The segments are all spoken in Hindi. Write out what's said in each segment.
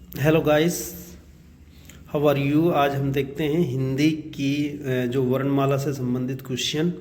Hello guys, how are you. आज हम देखते हैं हिंदी की जो वर्णमाला से संबंधित क्वेश्चन।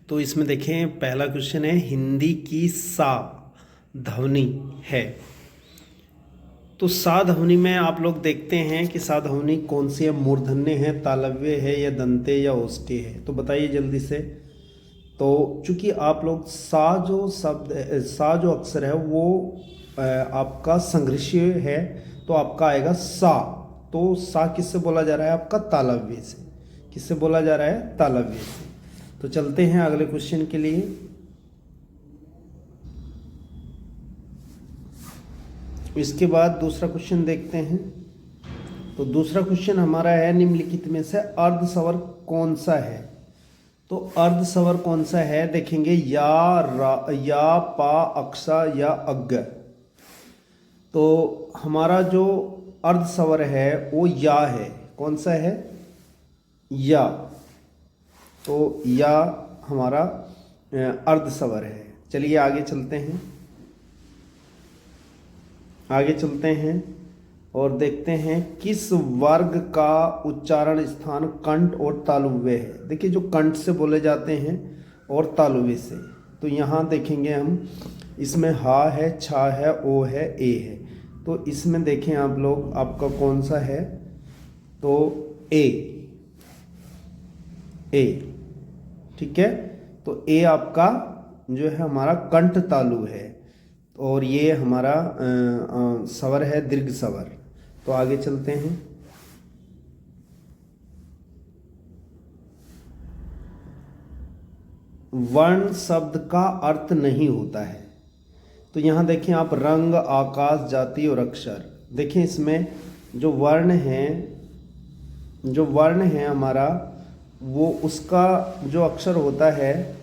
तो इसमें देखें, पहला क्वेश्चन है हिंदी की सा ध्वनि है। तो सा ध्वनि में आप लोग देखते हैं कि सा ध्वनि कौन सी है, मूर्धन्य है, तालव्य है या दंते या ओष्ठी है। तो बताइए जल्दी से। तो चूंकि आप लोग सा जो अक्षर है वो आपका संघर्षीय है, तो आपका आएगा सा। तो सा किससे बोला जा रहा है? आपका तालव्य से। किससे बोला जा रहा है? तालव्य से। तो चलते हैं अगले क्वेश्चन के लिए। इसके बाद दूसरा क्वेश्चन देखते हैं। तो दूसरा क्वेश्चन हमारा है, निम्नलिखित में से अर्ध स्वर कौन सा है? तो अर्ध स्वर कौन सा है देखेंगे, या पा अक्सा या अग्ग। तो हमारा जो अर्ध स्वर है वो या है। कौन सा है? या। तो या हमारा अर्ध स्वर है। चलिए आगे चलते हैं। आगे चलते हैं और देखते हैं किस वर्ग का उच्चारण स्थान कंठ और तालुव्य है। देखिए, जो कंठ से बोले जाते हैं और तालुव्य से। तो यहाँ देखेंगे हम, इसमें हा है, छा है, ओ है, ए है। तो इसमें देखें आप लोग, आपका कौन सा है? तो ए। ए, ठीक है। तो ए आपका जो है हमारा कंठ तालु है, और ये हमारा स्वर है दीर्घ स्वर। तो आगे चलते हैं। वर्ण शब्द का अर्थ नहीं होता है। तो यहाँ देखें आप, रंग, आकाश, जाति और अक्षर। देखें इसमें जो वर्ण है हमारा, वो उसका जो अक्षर होता है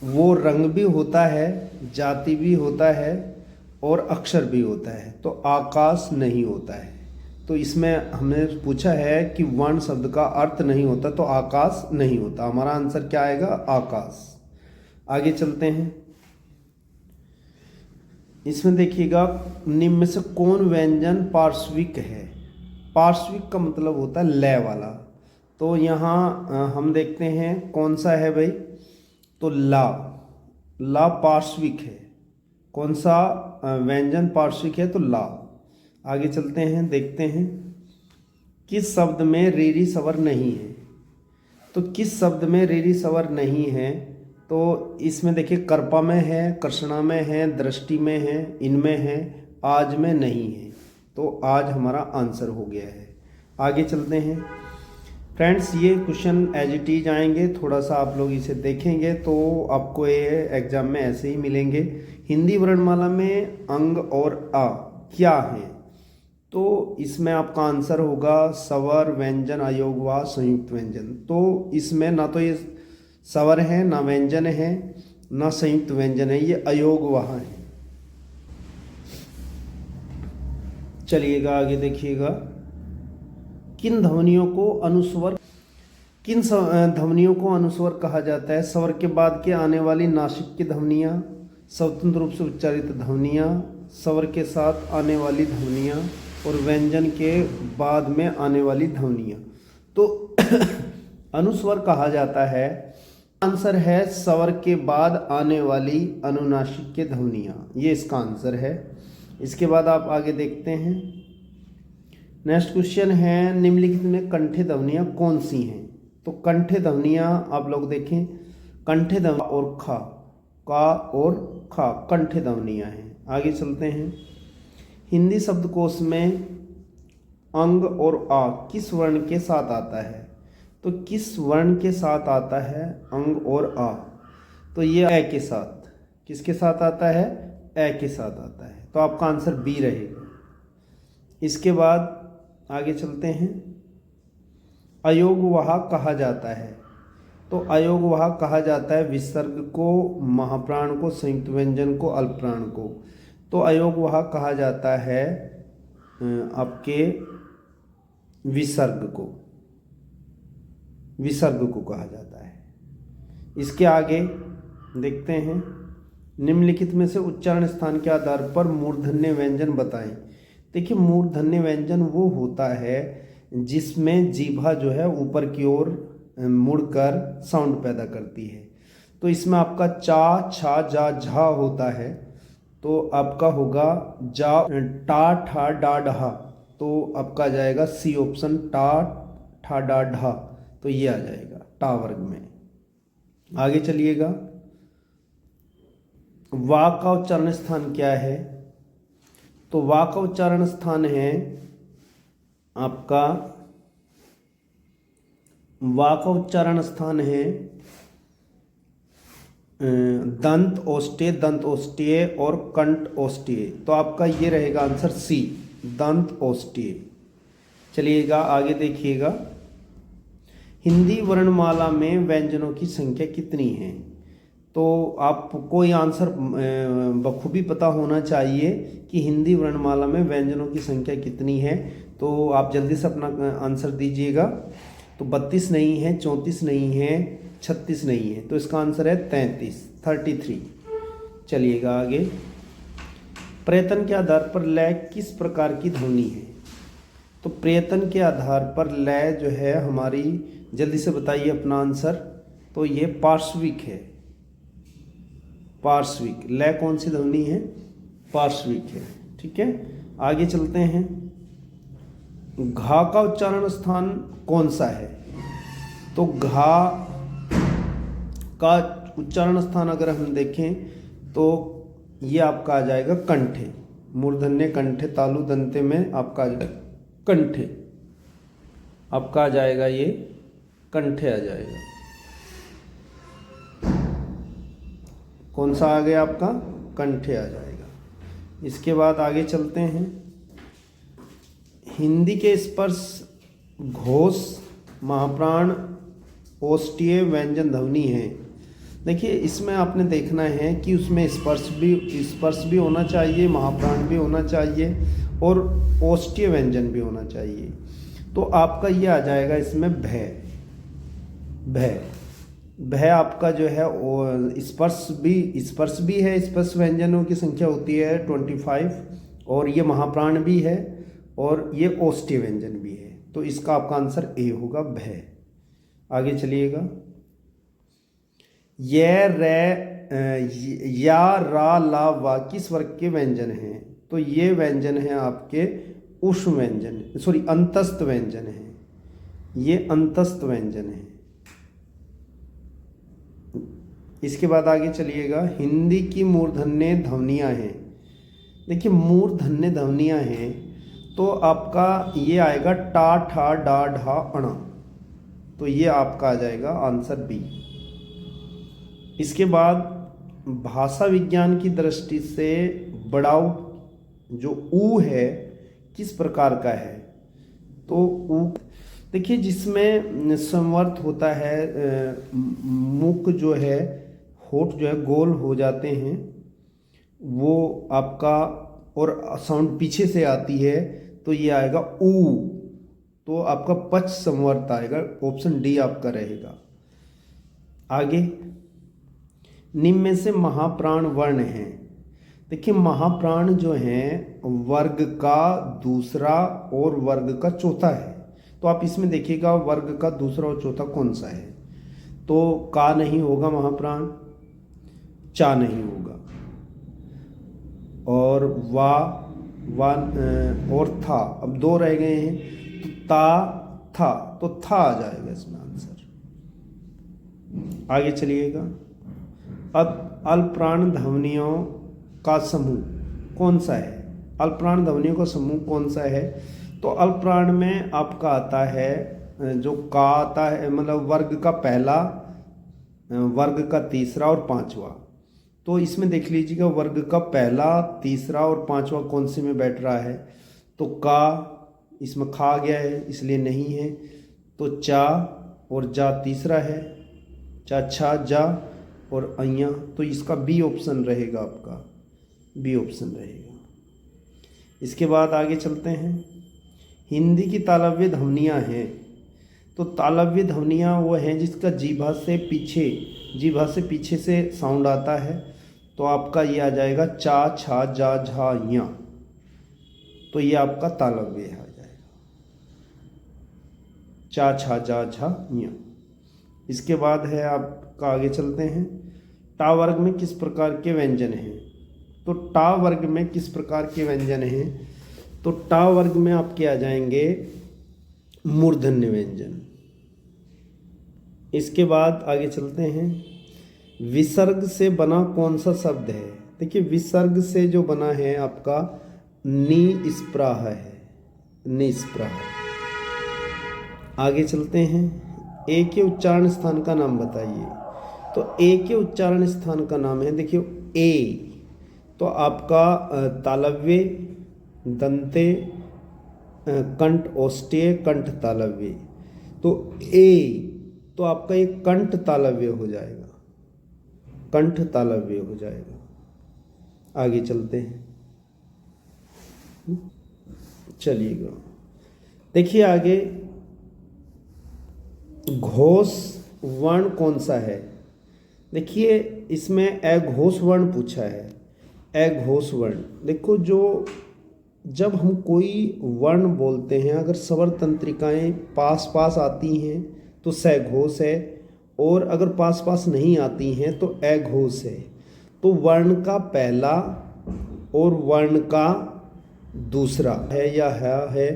वो रंग भी होता है, जाति भी होता है और अक्षर भी होता है। तो आकाश नहीं होता है। तो इसमें हमने पूछा है कि वर्ण शब्द का अर्थ नहीं होता, तो आकाश नहीं होता। हमारा आंसर क्या आएगा? आकाश। आगे चलते हैं। इसमें देखिएगा, निम्न में से कौन व्यंजन पार्श्विक है? पार्श्विक का मतलब होता है लय वाला। तो यहाँ हम देखते हैं कौन सा है भाई। तो ला। ला पार्श्विक है। कौन सा व्यंजन पार्श्विक है? तो ला। आगे चलते हैं, देखते हैं किस शब्द में रीरी स्वर नहीं है। तो किस शब्द में रीरी स्वर नहीं है? तो इसमें देखिए, कर्पा में है, कर्षणा में है, दृष्टि में है, इनमें है, आज में नहीं है। तो आज हमारा आंसर हो गया है। आगे चलते हैं फ्रेंड्स। ये क्वेश्चन एज इट इज आएंगे, थोड़ा सा आप लोग इसे देखेंगे तो आपको ये एग्जाम में ऐसे ही मिलेंगे। हिंदी वर्णमाला में अंग और आ क्या है? तो इसमें आपका आंसर होगा स्वर, व्यंजन, अयोग व संयुक्त व्यंजन। तो इसमें ना तो ये स्वर है, ना व्यंजन है, ना संयुक्त व्यंजन है, ये अयोग वह है। चलिएगा आगे देखिएगा, किन ध्वनियों को अनुस्वर कहा जाता है? स्वर के बाद के आने वाली नासिक की ध्वनियाँ, स्वतंत्र रूप से उच्चारित ध्वनियाँ, स्वर के साथ आने वाली ध्वनियाँ और व्यंजन के बाद में आने वाली ध्वनियाँ। तो अनुस्वर कहा जाता है, आंसर है स्वर के बाद आने वाली अनुनासिक के ध्वनियाँ, ये इसका आंसर है। इसके बाद आप आगे देखते हैं। नेक्स्ट क्वेश्चन है, निम्नलिखित में कंठे ध्वनियाँ कौन सी हैं? तो कंठे ध्वनियाँ आप लोग देखें, कंठे ध्वनि और खा, का और खा कंठे ध्वनियाँ हैं। आगे चलते हैं। हिंदी शब्दकोश में अंग और आ किस वर्ण के साथ आता है? तो किस वर्ण के साथ आता है अंग और आ? तो ये ए के साथ। किसके साथ आता है? ए के साथ आता है। तो आपका आंसर बी रहेगा। इसके बाद आगे चलते हैं। अयोग वहा कहा जाता है। तो अयोग वहा कहा जाता है विसर्ग को, महाप्राण को, संयुक्त व्यंजन को, अल्पप्राण को। तो अयोग वहा कहा जाता है आपके विसर्ग को कहा जाता है। इसके आगे देखते हैं, निम्नलिखित में से उच्चारण स्थान के आधार पर मूर्धन्य व्यंजन बताएं। देखिए मूर्धन्य व्यंजन वो होता है जिसमें जीभा जो है ऊपर की ओर मुड़कर साउंड पैदा करती है। तो इसमें आपका चा छा जा झा होता है, तो आपका होगा जा टा ठा डा ढा, तो आपका आ जाएगा सी ऑप्शन टा ठा डा ढा, तो ये आ जाएगा टा वर्ग में। आगे चलिएगा, वा का उच्चारण स्थान क्या है? तो वा का उच्चारण स्थान है आपका, वा का उच्चारण स्थान है दंत ओष्ठ्य और कंठ ओष्ठ्य, तो आपका ये रहेगा आंसर सी, दंत ओष्ठ्य। चलिएगा आगे देखिएगा, हिंदी वर्णमाला में व्यंजनों की संख्या कितनी है? तो आपको ये आंसर बखूबी पता होना चाहिए कि हिंदी वर्णमाला में व्यंजनों की संख्या कितनी है। तो आप जल्दी से अपना आंसर दीजिएगा। तो 32 नहीं है, 34 नहीं है, 36 नहीं है, तो इसका आंसर है 33। चलिएगा आगे, प्रयत्न के आधार पर लय किस प्रकार की ध्वनि है? तो प्रयत्न के आधार पर लय जो है हमारी, जल्दी से बताइए अपना आंसर। तो ये पार्श्विक है, पार्श्विक। लय कौन सी ध्वनि है? पार्श्विक है। ठीक है, आगे चलते हैं। घा का उच्चारण स्थान कौन सा है? तो घा का उच्चारण स्थान अगर हम देखें तो ये आपका आ जाएगा कंठे, मूर्धन्य कंठे तालु दंते में आपका आ जाएगा कंठे, आपका आ जाएगा ये कंठे आ जाएगा। कौन सा आ गया आपका? कंठे आ जाएगा। इसके बाद आगे चलते हैं, हिंदी के स्पर्श घोष महाप्राण ओष्ठ्य व्यंजन ध्वनि है। देखिए इसमें आपने देखना है कि उसमें स्पर्श भी होना चाहिए, महाप्राण भी होना चाहिए और ओष्ठ्य व्यंजन भी होना चाहिए। तो आपका ये आ जाएगा इसमें भय आपका जो है स्पर्श भी है, स्पर्श व्यंजनों की संख्या होती है 25, और ये महाप्राण भी है और ये ओष्ठ्य व्यंजन भी है। तो इसका आपका आंसर ए होगा, भय। आगे चलिएगा, या रा ला वा किस वर्ग के व्यंजन हैं? तो ये व्यंजन है आपके उष्ण व्यंजन, सॉरी अंतस्थ व्यंजन है, ये अंतस्थ व्यंजन है। इसके बाद आगे चलिएगा, हिंदी की मूर्धन्य ध्वनियाँ हैं। देखिए मूर्धन्य ध्वनियाँ हैं तो आपका ये आएगा टा ठा डा ढा अणा, तो ये आपका आ जाएगा आंसर बी। इसके बाद भाषा विज्ञान की दृष्टि से बड़ाऊ जो ऊ है किस प्रकार का है? तो ऊ देखिए जिसमें संवर्त होता है, मुख जो है, होठ जो है गोल हो जाते हैं, वो आपका, और साउंड पीछे से आती है, तो ये आएगा ऊ, तो आपका पच संवर्त आएगा, ऑप्शन डी आपका रहेगा। आगे, निम्न में से महाप्राण वर्ण हैं। देखिए महाप्राण जो हैं वर्ग का दूसरा और वर्ग का चौथा है, तो आप इसमें देखिएगा वर्ग का दूसरा और चौथा कौन सा है? तो का नहीं होगा महाप्राण, चा नहीं होगा, और वा और था, अब दो रह गए हैं, तो था, तो था आ जाएगा इसमें आंसर। आगे चलिएगा, अब अल्पप्राण ध्वनियों का समूह कौन सा है? अल्पप्राण ध्वनियों का समूह कौन सा है? तो अल्पप्राण में आपका आता है जो का आता है, मतलब वर्ग का पहला, वर्ग का तीसरा और पांचवा। तो इसमें देख लीजिएगा वर्ग का पहला, तीसरा और पांचवा कौन से में बैठ रहा है? तो का इसमें खा गया है इसलिए नहीं है, तो चा और जा तीसरा है, चा छा जा और अइया, तो इसका बी ऑप्शन रहेगा, आपका बी ऑप्शन रहेगा। इसके बाद आगे चलते हैं, हिंदी की तालव्य ध्वनियाँ हैं। तो तालव्य ध्वनियाँ वो हैं जिसका जीभा से पीछे से साउंड आता है, तो आपका ये आ जाएगा चा छा जा झा या। तो ये आपका तालव्य आ जाएगा। चा छा जा छा य। इसके बाद है आपका, आगे चलते हैं, टा वर्ग में किस प्रकार के व्यंजन हैं। तो टा वर्ग में किस प्रकार के व्यंजन हैं, तो टा वर्ग में आपके आ जाएंगे मूर्धन्य व्यंजन। इसके बाद आगे चलते हैं, विसर्ग से बना कौन सा शब्द है। देखिए विसर्ग से जो बना है आपका निस्पृह है, निस्पृह। आगे चलते हैं, ए के उच्चारण स्थान का नाम बताइए। तो ए के उच्चारण स्थान का नाम है, देखिए ए तो आपका तालव्य, दंते, कंठ ओष्ठ्य, कंठ तालव्य। तो ए तो आपका एक कंठ तालव्य हो जाएगा, कंठ तालव्य हो जाएगा। आगे चलते हैं, चलिएगा, देखिए आगे, घोष वर्ण कौन सा है। देखिए इसमें अघोष वर्ण पूछा है, अघोष वर्ण। देखो जो जब हम कोई वर्ण बोलते हैं, अगर स्वर तंत्रिकाएं पास पास आती हैं तो सघोष है, और अगर पास पास नहीं आती हैं तो अघोष है। तो वर्ण का पहला और वर्ण का दूसरा है या है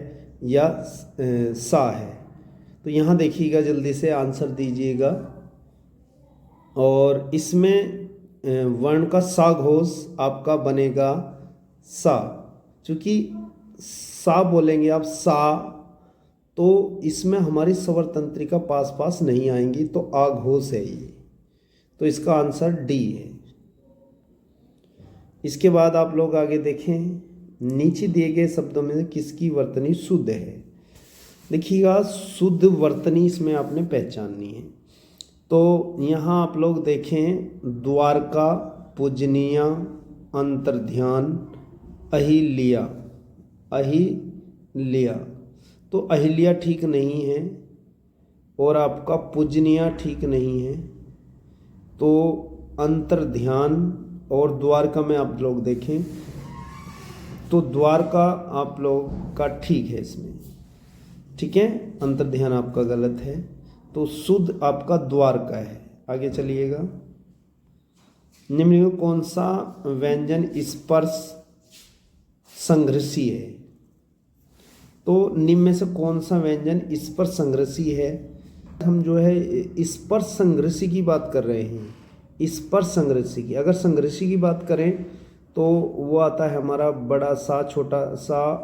या सा है। तो यहाँ देखिएगा, जल्दी से आंसर दीजिएगा। और इसमें वर्ण का सा घोष आपका बनेगा सा, चूँकि सा बोलेंगे आप सा, तो इसमें हमारी स्वर तंत्रिका पास पास नहीं आएंगी, तो आघोष है ये। तो इसका आंसर डी है। इसके बाद आप लोग आगे देखें, नीचे दिए गए शब्दों में किसकी वर्तनी शुद्ध है। देखिएगा शुद्ध वर्तनी इसमें आपने पहचाननी है। तो यहाँ आप लोग देखें, द्वारका, पूजनीया, अंतर्ध्यान, अहिल्या, अहिल्या। तो अहिल्या ठीक नहीं है, और आपका पूजनीया ठीक नहीं है। तो अंतर्ध्यान और द्वारका में आप लोग देखें, तो द्वारका आप लोग का ठीक है इसमें, ठीक है, अंतर्ध्यान आपका गलत है। तो शुद्ध आपका द्वारका है। आगे चलिएगा, निम्न में कौन सा व्यंजन स्पर्श संघर्षी है। तो निम्न में से कौन सा व्यंजन स्पर्श संघर्षी है। हम जो है स्पर्श संघर्षी की बात कर रहे हैं, स्पर्श संघर्षी की। अगर संघर्षी की बात करें तो वो आता है हमारा बड़ा सा, छोटा सा,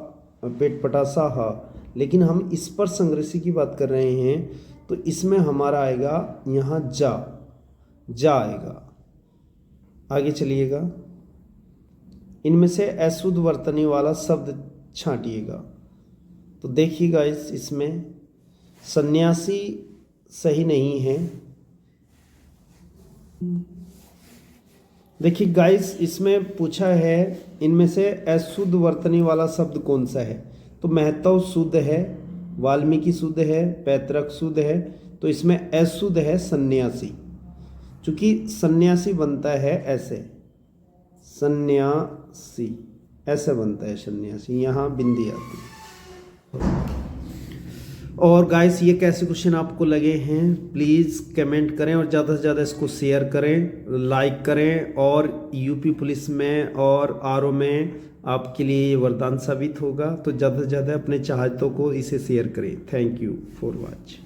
पेट पटा सा हा। लेकिन हम स्पर्श संघर्षी की बात कर रहे हैं, तो इसमें हमारा आएगा यहाँ जा आएगा। आगे चलिएगा, इनमें से अशुद्ध वर्तनी वाला शब्द छांटिएगा। तो देखिएगा इसमें सन्यासी सही नहीं है। देखिए गाइस, इसमें पूछा है इनमें से अशुद्ध वर्तनी वाला शब्द कौन सा है। तो महतव शुद्ध है, वाल्मीकि शुद्ध है, पैतृक शुद्ध है। तो इसमें अशुद्ध है सन्यासी, चूँकि सन्यासी बनता है ऐसे, सन्यासी ऐसे बनता है सन्यासी, यहाँ बिंदी आती है। और गाइस, ये कैसे क्वेश्चन आपको लगे हैं प्लीज़ कमेंट करें, और ज़्यादा से ज़्यादा इसको शेयर करें, लाइक करें। और यूपी पुलिस में और आरओ में आपके लिए ये वरदान साबित होगा। तो ज़्यादा से ज़्यादा अपने चाहतों को इसे शेयर करें। Thank you for watch.